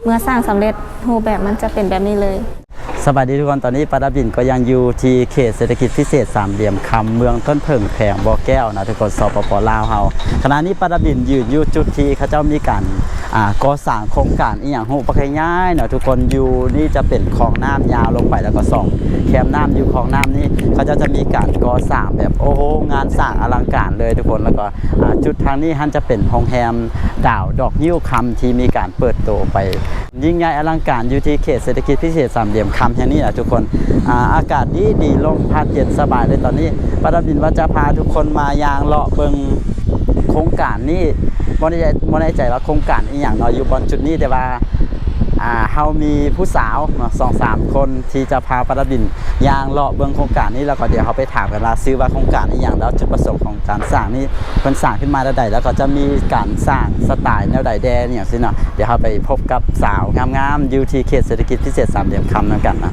เมื่อสร้างสำเร็จรูปแบบมันจะเป็นแบบนี้เลยสวัสดีทุกคนตอนนี้ปาดับดินก็ยังอยู่ที่เขตเศรษฐกิจพิเศษสามเหลี่ยมคำเมืองต้นเพิ่งแขวงบ่อแก้วนะทุกคนสปป.ลาวเฮาขณะนี้ปาดับดินยืนอยู่จุดที่เขาเจ้ามีการก่อสร้างโครงการอีหยังฮู้บ่ค่อยง่ายเนาะทุกคนอยู่นี่จะเป็นคลองน้ำยาวลงไปแล้วก็ส่องแคมน้ำอยู่คลองน้ำนี่เขาจะมีการก่อสร้างแบบโอ้โหงานสร้างอลังการเลยทุกคนแล้วก็จุดทางนี้ฮั่นจะเป็นโรงแรมดาวดอกยิ้วคำที่มีการเปิดตัวไปยิ่งใหญ่อลังการอยู่ที่เขตเศรษฐกิจพิเศษสามเหลี่ยมคำแห่งนี้นะทุกคนอากาศดีลมพัดเย็นสบายเลยตอนนี้ปาดับดินว่าจะพาทุกคนมายางเลาะเบิงโครงการนี้บ่ได้ใจว่าโครงการอีหยังเนาะอยู่บนจุดนี้แต่ว่าเฮามีผู้สาวเนาะ2-3 คนที่จะพาปาดับดินยางเลาะเบิงโครงการนี้แล้วก็เดี๋ยวเขาไปถามกันว่าซื้อว่าโครงการอีหยังแล้วจุดประสงค์ของการสร้างนี้เพิ่นสร้างขึ้นมาได้ใดแล้วก็จะมีการสร้างสไตล์แนวใดแดเนี่ยสิเนาะเดี๋ยวเราไปพบกับสาวงามๆอยู่ที่เขตเศรษฐกิจพิเศษสามเหลี่ยมคำนั่นกันนะ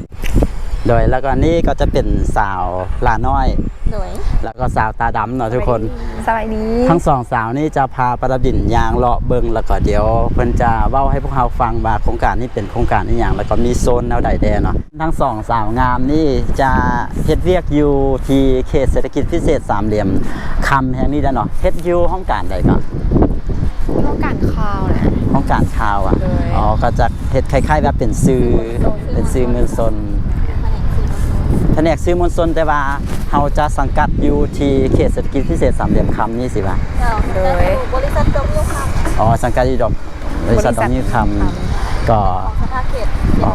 โดยแล้วก็นี่ก็จะเป็นสาวลาน้อยโดยแล้วก็สาวตาดำเนาะทุกคนสวัสดีทั้งสองสาวนี่จะพาปาดับดินยางเลาะเบิงแล้วก็เดี๋ยวเพิ่นจะเว้าให้พวกเราฟังว่าโครงการนี้เป็นโครงการอีหยังแล้วก็มีโซนแนวใดแดเนาะทั้งสองสาวงามนี่จะเฮ็ดเวียกอยู่ที่เขตเศรษฐกิจพิเศษสามเหลี่ยมคำแห่งนี้ได้เนาะเฮ็ดอยู่ห้องการใดก่อนห้องการข่าวนะห้องการข่าวอ๋อก็จะเฮ็ดคล้ายๆแบบเป็นสื่อมวลชนแผนกสื่อมวลชนแต่ว่าเฮาจะสังกัดอยู่ที่เขตเศรษฐกิจพิเศษสามเหลี่ยมคำนี่สิว่าโดยบริษัทดอกยิ้วคำอ๋อสังกัดอยู่บริษัทดอกยิ้วคำก็ของสภาเขตอ๋อ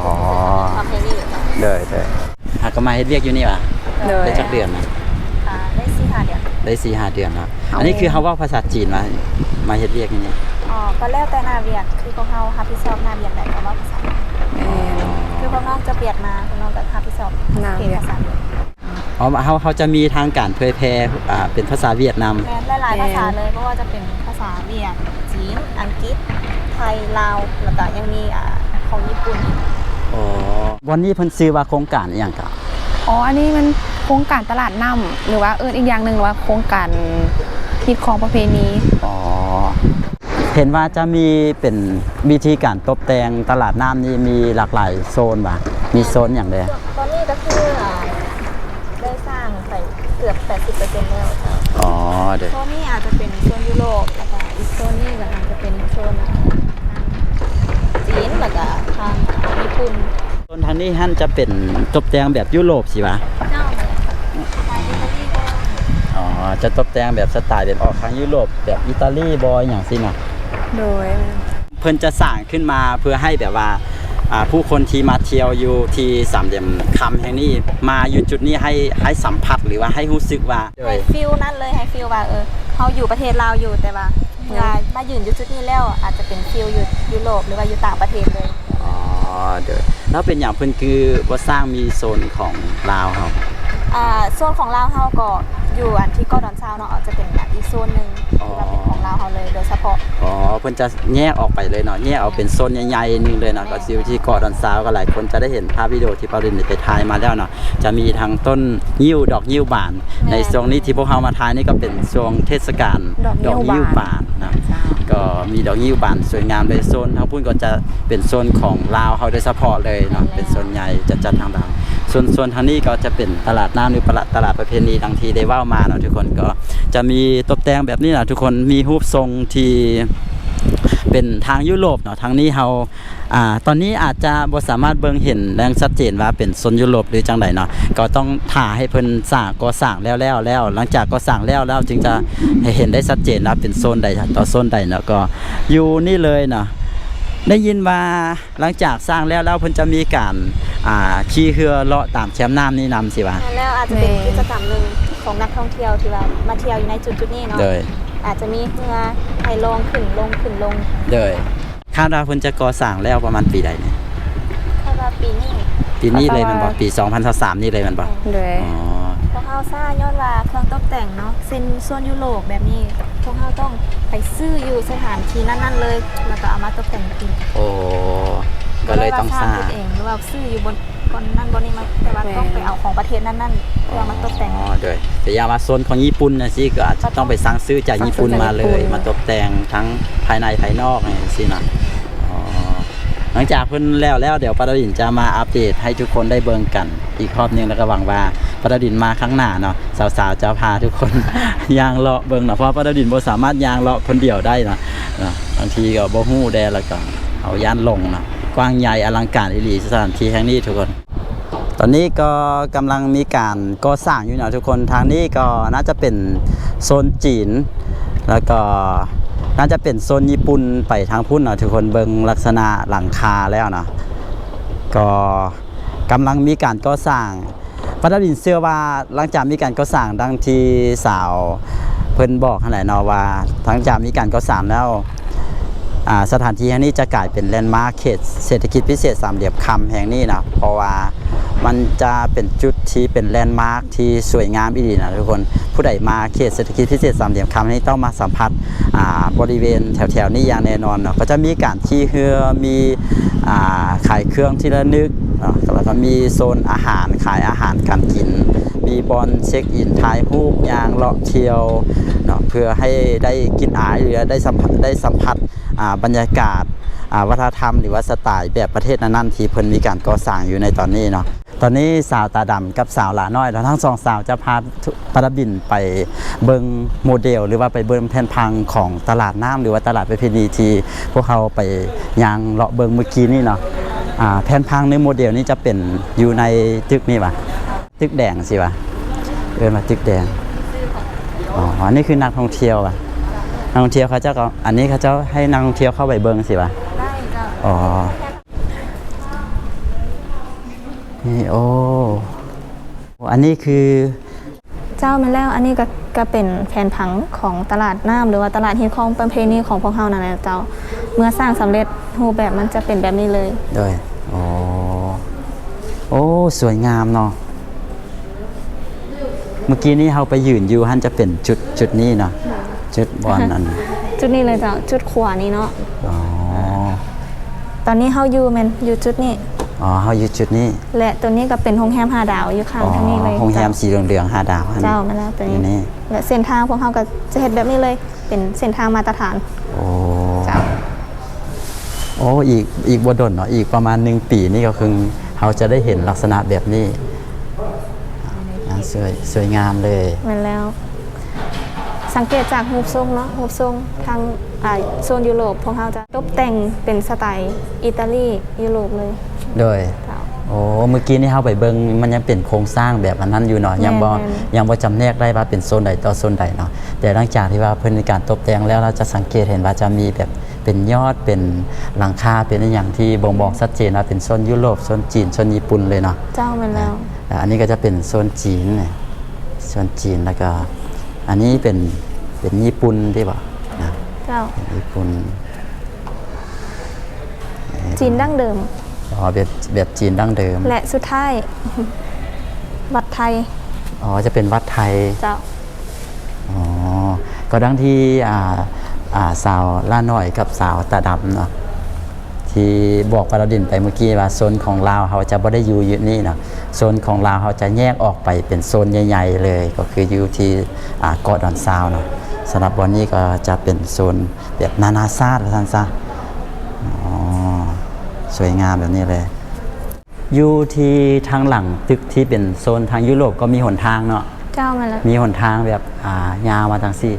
ทำให้นี่เด้อหากก็มาเฮ็ดเวียกอยู่นี่ว่ะได้จักเดือนนะได้4-5 เดือนได้4-5 เดือนเนาะอันนี้คือเฮาเว้าภาษาจีนมาเฮ็ดเวียกนี่อ๋อก็แล้วแต่หน้าเวียกคือพวกเฮารับผิดชอบหน้าเวียกใดก็เว้าภาษาคือพวกน้องจะเปลี่ยนมาพวกน้องก็รับผิดชอบเขตภาษาอ๋อเขาจะมีทางการเผยแพร่เป็นภาษาเวียดนามหลายภาษาเลยเพราะว่าจะเป็นภาษาเวียดจีนอังกฤษไทยลาวแล้วก็ยังมีของญี่ปุ่นอ๋อวันนี้เพิ่นชื่อว่าโครงการอีหยังครับอ๋ออันนี้มันโครงการตลาดน้ำหรือว่าอีกอย่างนึงว่าโครงการฮิตของประเพณีอ๋อเห็นว่าจะมีเป็นวิธีการตกแต่งตลาดน้ำนี่มีหลากหลายโซนบ่มีโซนอย่างใดตอนนี้ก็คือได้สร้างไปเกือบ 80% แล้วอ๋อเด้อโซนนี้อาจจะเป็นโซนยุโรปแล้วก็อีกโซนนี้ก็อาจจะเป็นโซนจีนแล้วก็ทางญี่ปุ่นโซนทางนี้ฮั่นจะเป็นตกแต่งแบบยุโรปสิวะอ๋อจะตกแต่งแบบสไตล์แบบออกทางยุโรปแบบอิตาลีบอยอย่างสินะโดยเพิ่นจะสร้างขึ้นมาเพื่อให้แบบว่าผู้คนที่มาเที่ยวอยู่ที่สามเหลี่ยมคำแห่งนี้มาอยู่จุดนี้ให้สัมผัสหรือว่าให้รู้สึกว่าให้ฟีลนั่นเลยให้ฟีลว่าเขาอยู่ประเทศลาวอยู่แต่ว่าเวลามายืนอยู่จุดนี้แล้วอาจจะเป็นฟีลอยู่ยุโรปหรือว่าอยู่ต่างประเทศเลยอ๋อเด้อแล้วเป็นอย่างเพิ่นคือว่าสร้างมีโซนของลาวเฮาโซนของลาวเฮาก็อยู่อันที่เกาะดอนซาวเนาะจะเป็นอีกโซนนึงที่ว่าเป็นของลาวเฮาเลยโดยเฉพาะอ๋อเพิ่นจะแยกออกไปเลยเนาะแยกออกเป็นโซนใหญ่ๆนึงเลยเนาะก็ซิที่เกาะดอนซาวก็หลายคนจะได้เห็นภาพวิดีโอที่ปารินไปถ่ายมาแล้วเนาะจะมีทั้งต้นยิ้วดอกยิ้วบานในช่วงนี้ที่พวกเฮามาถ่ายนี่ก็เป็นช่วงเทศกาลดอกยิ้วบานนะก็มีดอกยิ้วบานสวยงามเลยโซนทางพุ่นก็จะเป็นโซนของลาวเฮาโดยเฉพาะเลยเนาะเป็นโซนใหญ่จัดทางลาวส่วนทางนี้ก็จะเป็นตลาดน้ำหรือตลาดประเพณีดังที่ได้ว่ามาเนาะทุกคนก็จะมีตกแต่งแบบนี้นะทุกคนมีรูปทรงที่เป็นทางยุโรปเนาะทางนี้เฮาตอนนี้อาจจะบ่สามารถเบิ่งเห็นแรงชัดเจนว่าเป็นโซนยุโรปหรือจังไดเนาะก็ต้องถ่าให้เพิ่นสร้างก่อสร้างแล้วหลังจากก่อสร้างแล้วจึงจะให้เห็นได้ชัดเจนว่าเป็นโซนใดต่อโซนใดเนาะก็อยู่นี่เลยเนาะได้ยินว่าหลังจากสร้างแล้วเพิ่นจะมีการขี่เรือเลาะตามแคมน้ำนี่นำสิวะแล้วอาจจะเป็นกิจกรรมหนึ่งของนักท่องเที่ยวที่ว่ามาเที่ยวอยู่ในจุดนี้เนาะอาจจะมีเรือให้ลงขึ้นลงเลยคาดว่าเพิ่นจะก่อสร้างแล้วประมาณปีใดเนี่ยคาดว่าปีนี้เลยมันบอกปี2023นี่เลยมันบอกเลยอ๋อพวกเฮาซ่าย้อนว่าเครื่องตกแต่งเนาะเส้นโซนยุโรปแบบนี้พวกเฮาต้องไปซื้ออยู่สถานที่นั่นๆเลยแล้วก็เอามาตกแต่งจริงโอ้ก็เลยต้องสร้างเองหรือว่าซื้ออยู่บนนั่นบนนี้มาแต่ว่าต้องไปเอาของประเทศนั่นเพื่อมาตกแต่งอ๋อด้วยแต่ยามาโซนของญี่ปุ่นนะสิก็อาจจะต้องไปสั่งซื้อจากญี่ปุ่นมาเลยมาตกแต่งทั้งภายในภายนอกไงสินะอ๋อ หลังจากเพิ่นแล้วเดี๋ยวปาราดินจะมาอัปเดตให้ทุกคนได้เบิ่งกันอีกรอบหนึงแล้วก็หวังว่าปาราดินมาครั้งหน้าเนาะสาวๆจะพาทุกคน ย่างเลาะเบิ่งเนาะเพราะปาราดินบ่สามารถย่างเลาะคนเดียวได้เนาะบางทีก็บ่ฮู้แดแล้วก็เอาย่านลงเนาะกว้างใหญ่อลังการอีหลีสถานที่แห่งนี้ทุกคน ตอนนี้ก็กำลังมีการก่อสร้างอยู่นะทุกคนทางนี้ก็น่าจะเป็นโซนจีนแล้วก็น่าจะเป็นโซนญี่ปุ่นไปทางพุ่นนะทุกคนเบิ่งลักษณะหลังคาแล้วนะก็กำลังมีการก่อสร้างปาราดินเชื่อว่าหลังจากมีการก่อสร้างดังที่สาวเพิ่นบอกขนาดเนาะว่าหลังจากมีการก่อสร้างแล้วสถานที่แห่งนี้จะกลายเป็นแลนด์มาร์คเขตเศรษฐกิจพิเศษสามเหลี่ยมคำแห่งนี้นะเพราะว่ามันจะเป็นจุดที่เป็นแลนด์มาร์คที่สวยงามอีดีนะทุกคนผู้ใดมาเขตเศรษฐกิจพิเศษสามเหลี่ยมคำนี้ต้องมาสัมผัสบริเวณแถวๆนี้อย่างแน่นอนเนาะก็จะมีการขี่เรือมีขายเครื่องที่ระลึกเนาะแล้วก็มีโซนอาหารขายอาหารการกินมีบอลเช็คอินถ่ายรูปยางเลาะเที่ยวเนาะเพื่อให้ได้กินอาหารหรือได้สัมผัสบรรยากาศวัฒนธรรมหรือว่าสไตล์แบบประเทศนั้นๆที่เพิ่นมีการก่อสร้างอยู่ในตอนนี้เนาะตอนนี้สาวตาดำกับสาวหลาน้อยเราทั้งสองสาวจะพาปาราบินไปเบิงโมเดลหรือว่าไปเบิงแผนพังของตลาดน้ำหรือว่าตลาดประเพณีที่พวกเขาไปยางเลาะเบิงเมื่อกี้นี่เนาะแผนพังในโมเดลนี้จะเป็นอยู่ในตึกนี่ป่ะตึกแดงสิป่ะมาตึกแดงอ๋ออันนี้คือนักท่องเที่ยวป่ะนักท่องเที่ยวเขาเจ้าก็อันนี้เขาเจ้าให้นักท่องเที่ยวเข้าไปเบิงสิป่ะได้จ้ะอ๋อนี่โอ้อันนี้คือเจ้ามาแล้วอันนี้ก็เป็นแผนผังของตลาดน้ำหรือว่าตลาดฮิตของประเพณีของพวกเฮานั่นแหละเจ้าเมื่อสร้างสำเร็จรูปแบบมันจะเป็นแบบนี้เลยด้วยโอ้สวยงามเนาะเมื่อกี้นี้เราไปยืนอยู่ฮั่นจะเป็นจุดนี้เนาะจุดบอลนั้นจุดนี้เลยเจ้าจุดขวานี้เนาะอ๋อตอนนี้เฮาอยู่แม่นอยู่จุดนี้เขาอยู่จุดนี้และตัวนี้ก็เป็นโรงแรม5 ดาวอยู่ข้างทางนี้เลยโรงแรมสีเหลือง5 ดาวเจ้ามาแล้วตัวนี้และเส้นทางพวกเขาก็จะเห็นแบบนี้เลยเป็นเส้นทางมาตรฐานเจ้าอีกบ่ดนเนาะอีกประมาณ1 ปีนี่ก็คือเขาจะได้เห็นลักษณะแบบนี้สวยงามเลยมาแล้วสังเกตจากรูปทรงเนาะรูปทรงทางโซนยุโรปพวกเขาจะตกแต่งเป็นสไตล์อิตาลียุโรปเลยโดยเมื่อกี้นี่เขาไปเบิ่งมันยังเป็นโครงสร้างแบบอันนั้นอยู่เนาะยังบ่จำแนกได้ว่าเป็นโซนใดต่อโซนใดเนาะแต่หลังจากที่ว่าเพิ่นมีการตกแต่งแล้วเราจะสังเกตเห็นว่าจะมีแบบเป็นยอดเป็นหลังคาเป็นอย่างที่บ่งบอกชัดเจนว่าเป็นโซนยุโรปโซนจีนโซนญี่ปุ่นเลยเนาะเจ้ามันแล้วอันนี้ก็จะเป็นโซนจีนโซนจีนแล้วก็อันนี้เป็นญี่ปุ่นที่บ่นะเจ้าญี่ปุ่นจีนดั้งเดิมแบบจีนดั้งเดิมและสุดท้ายวัดไทยจะเป็นวัดไทยเจ้าก็ดังที่สาวล่าน้อยกับสาวตาดำเนาะที่บอกปาราดินไปเมื่อกี้ว่าโซนของลาวเขาจะไม่ได้อยู่นี่เนาะโซนของลาวเขาจะแยกออกไปเป็นโซนใหญ่ๆเลยก็คืออยู่ที่เกาะดอนซาวเนาะสำหรับวันนี้ก็จะเป็นโซนแบบนานาชาติท่านซะสวยงามแบบนี้เลยอยู่ที่ทางหลังตึกที่เป็นโซนทางยุโรปก็มีหนทางเนาะเจ้ามาแล้วมีหนทางแบบยาวมาทางสี่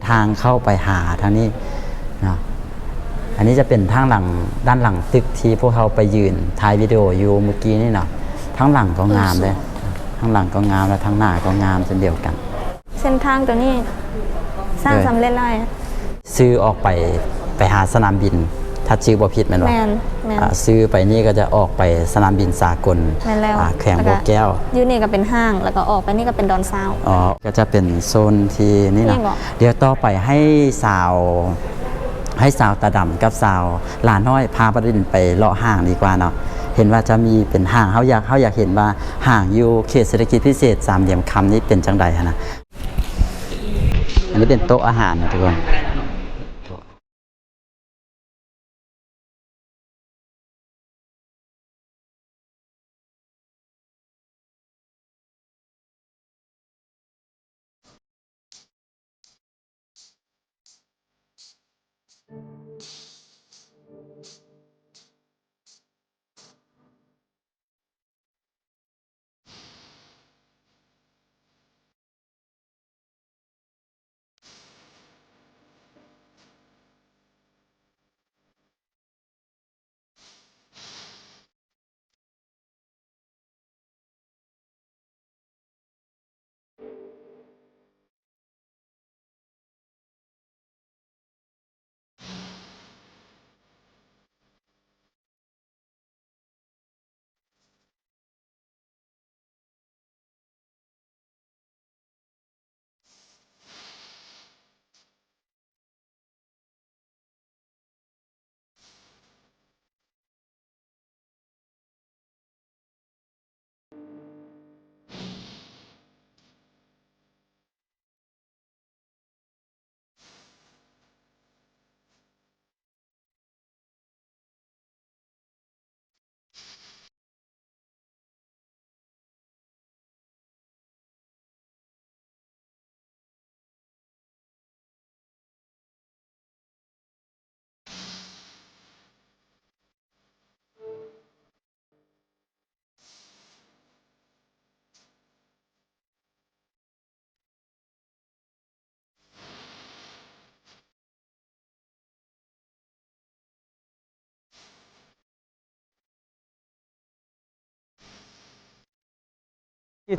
ทางเข้าไปหาทางนี้เนาะอันนี้จะเป็นทางหลังด้านหลังตึกที่พวกเขาไปยืนถ่ายวิดีโออยู่เมื่อกี้นี่เนาะทั้งหลังก็งามเลยทั้งหลังก็งามและทั้งหน้าก็งามเช่นเดียวกันเส้นทางตัวนี้สร้างสำเร็จแล้วซื้อออกไปหาสนามบินถ้าชื่อบ่ผิดแม่นบ่ซื้อไปนี่ก็จะออกไปสนามบินสากลแข่งบ่อแก้วอยู่นี่ก็เป็นห้างแล้วก็ออกไปนี่ก็เป็นดอนซาวก็จะเป็นโซนที่นี่นะเดี๋ยวต่อไปให้สาวตาดำกับสาวหลานน้อยพาปาราดินไปเลาะห้างดีกว่าเนาะเห็นว่าจะมีเป็นห้างเขาอยากเห็นว่าห้างอยู่เขตเศรษฐกิจพิเศษสามเหลี่ยมคำนี้เป็นจังใดนะอันนี้เป็นโต๊ะอาหารนะทุกคน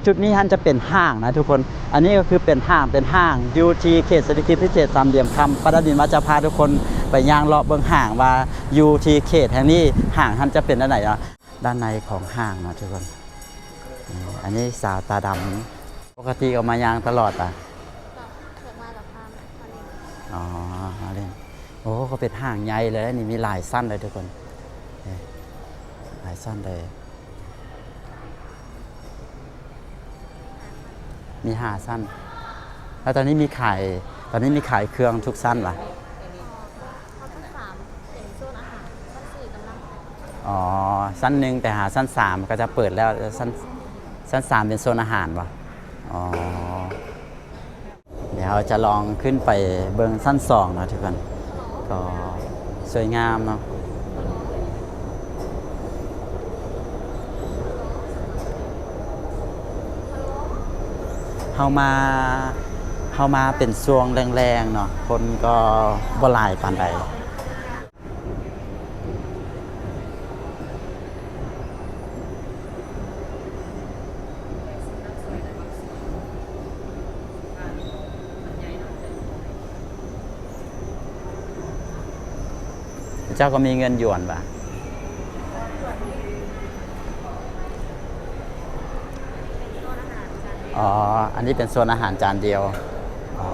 จุดนี้ท่านจะเป็นห้างนะทุกคนอันนี้ก็คือเป็นห้างอยู่ที่เขตเศรษฐกิจพิเศษสามเหลี่ยมคำปาราดินว่าจะพาทุกคนไปย่างเลาะเบื้องห้างว่าอยู่ที่เขตแห่งนี้ห้างท่านจะเป็นด้านไหนอ่ะด้านในของห้างนะทุกคนอันนี้สาวตาดำปกติก็มาย่างตลอดอ่ะ เกิดมากับพามมาเล่น อ๋อมาเล่นโอ้ก็เป็นห้างใหญ่เลยนี่มีหลายสั้นเลยทุกคนหลายสั้นเลยมี5สั้นแล้วตอนนี้มีขายเครื่องทุกสั้นป่ะ เขาต้องสามเป็นโซนอาหารชั้น4กำลัง อ๋อสั้นหนึ่งแต่หาสั้น3ก็จะเปิดแล้วสั้น3เป็นโซนอาหารป่ะอ๋อเดี๋ยวเราจะลองขึ้นไปเบิงสั้น2นะทุกคนก็สวยงามเนาะเฮามาเป็นช่วงแรงๆเนาะคนก็บ่หลายปานใดเจ้าก็มีเงินหยวนป่ะอ๋ออันนี้เป็นโซนอาหารจานเดียวอ๋อ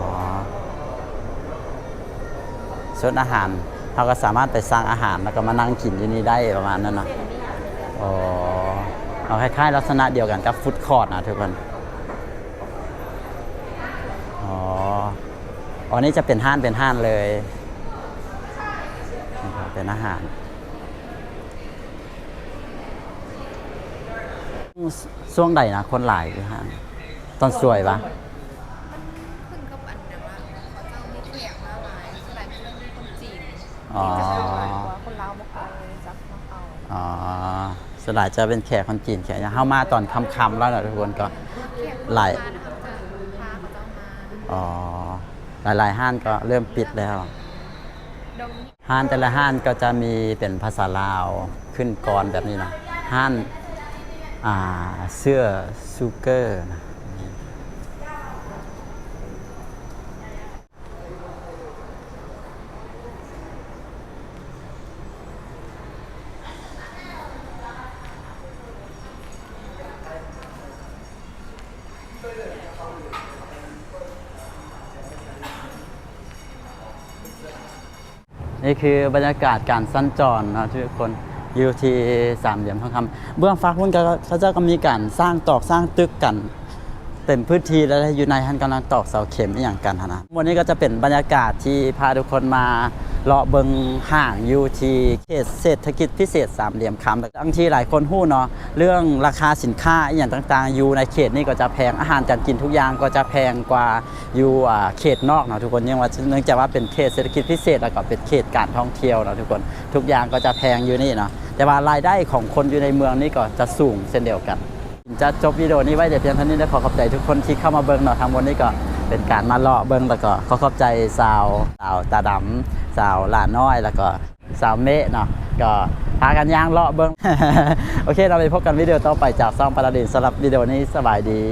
โซนอาหารเราก็สามารถไปสั่งอาหารแล้วก็มานั่งกินที่นี่ได้ประมาณนั้นเนาะอ๋อเอาคล้ายๆลักษณะเดียวกันกับฟู้ดคอร์ทนะทุกคนอ๋ออันนี้จะเป็นห้านเลยเป็นอาหารช่วงใดนะคนหลายอยู่ห้างตอนสวยปะ ขึ้นกับอันนั้นว่าเขาจะมีแขกมาหลายสลายเป็นเรื่องคนจีน อ๋อ จะสวยกว่าคนลาวบ่เคยจับมาเอา อ๋อสลายจะเป็นแขกคนจีนแขกเข้ามาตอนค่ำๆแล้วนะทุกคนก็ แขก หลาย มานะครับจะพาเขาจะมา อ๋อหลายๆห้านก็เริ่มปิดแล้ว ดง ห้านแต่ละห้านก็จะมีเป็นภาษาลาวขึ้นกรแบบนี้นะห้านเสื้อซูเกอร์นะนี่คือบรรยากาศการสัญจรนะทุกคนอยู่ที่สามเหลี่ยมทองคำเบื้องฟ้าพุ่นก็เขาเจ้าก็มีการสร้างตอกสร้างตึกกันเต็มพื้นที่แล้วอยู่ในท่านกำลังตอกเสาเข็มอย่างกันนะวันนี้ก็จะเป็นบรรยากาศที่พาทุกคนมาเลาะเบิงห้างอยู่ที่เขตเศรษฐกิจพิเศษสามเหลี่ยมคำบางทีหลายคนหู้เนาะเรื่องราคาสินค้าอย่างต่างๆอยู่ในเขตนี้ก็จะแพงอาหารการกินทุกอย่างก็จะแพงกว่าอยู่เขตนอกเนาะทุกคนยังว่าเนื่องจากว่าเป็นเขตเศรษฐกิจพิเศษแล้วก็เป็นเขตการท่องเที่ยวเนาะทุกคนทุกอย่างก็จะแพงอยู่นี่เนาะแต่ว่ารายได้ของคนอยู่ในเมืองนี่ก็จะสูงเช่นเดียวกันจะจบวิดีโอนี้ไว้แต่เพียงเท่านี้ขอขอบใจทุกคนที่เข้ามาเบิ่งเนาะทางวันนี้ก็เป็นการมาเลาะเบิ่งแล้วก็ขอขอบใจสาวตาดำสาวหลานน้อยแล้วก็สาวเมะเนาะก็พากันย่างเลาะเบิ่ง โอเคเราไปพบกันวิดีโอต่อไปจากซ่องปาราดินสำหรับวิดีโอนี้สบายดี